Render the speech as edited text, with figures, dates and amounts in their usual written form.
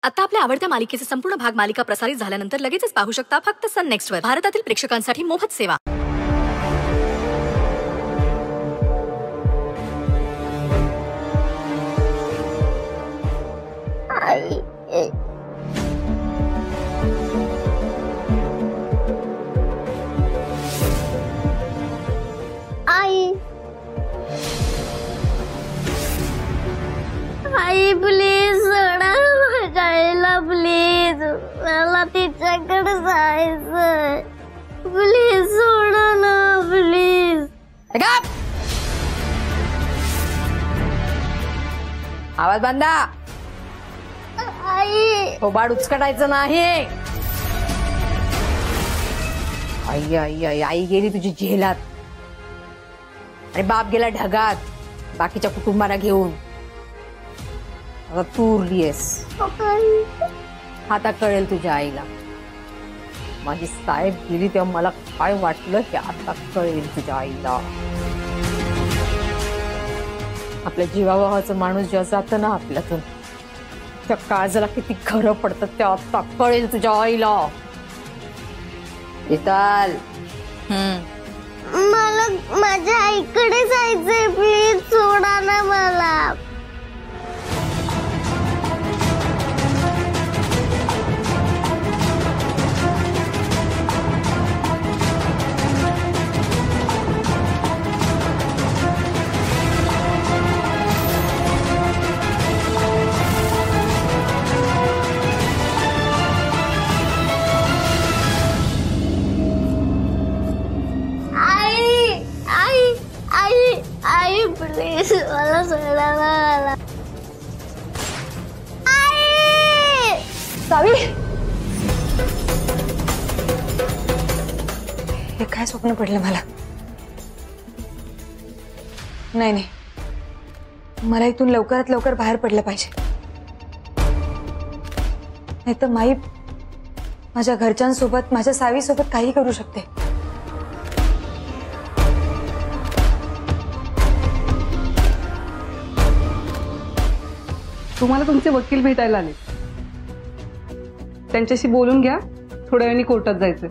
आता आपल्या आवडत्या मालिकेचे संपूर्ण भाग मालिका प्रसारित झाल्यानंतर लगेचच पाहू शकता फक्त सन नेक्स्ट वर. भारतातील प्रेक्षकांसाठी मोफत सेवा. आई आई प्लीज सोडा माझ्या आईला, प्लीज मला तिच्याकडे जायचंय, प्लीज सोडा ना प्लीज. आवाज बंदा. आई थोबाड उचकटायचं नाही. आई आई आई आई गेली तुझी झेलात आणि बाप गेला ढगात बाकीच्या कुटुंबाला घेऊन. आता तू उरलीयस. आता कळेल तुझ्या आईला. माझी साहेब गेली तेव्हा मला काय वाटलं हे आता कळेल तुझ्या आईला. आपल्या जीवाभावाचं माणूस जेव्हा जातं ना आपल्यातून, त्या काळजाला किती खरं पडतं ते आता कळेल तुझ्या आईला. येताल मला माझ्या आईकडे जायचंय, प्लीज सोडा ना मला. आई प्लीज मला सोडा मला. आई सावी, हे काय स्वप्न पडलं मला. नाही नाही, मला इथून लवकरात लवकर बाहेर पडलं पाहिजे, नाही तर माई माझ्या घरच्यांसोबत माझ्या सावीसोबत काही करू शकते. तुम्हाला तुमचे वकील भेटायला आले, त्यांच्याशी बोलून घ्या. थोड्या वेळाने कोर्टात जायचंय.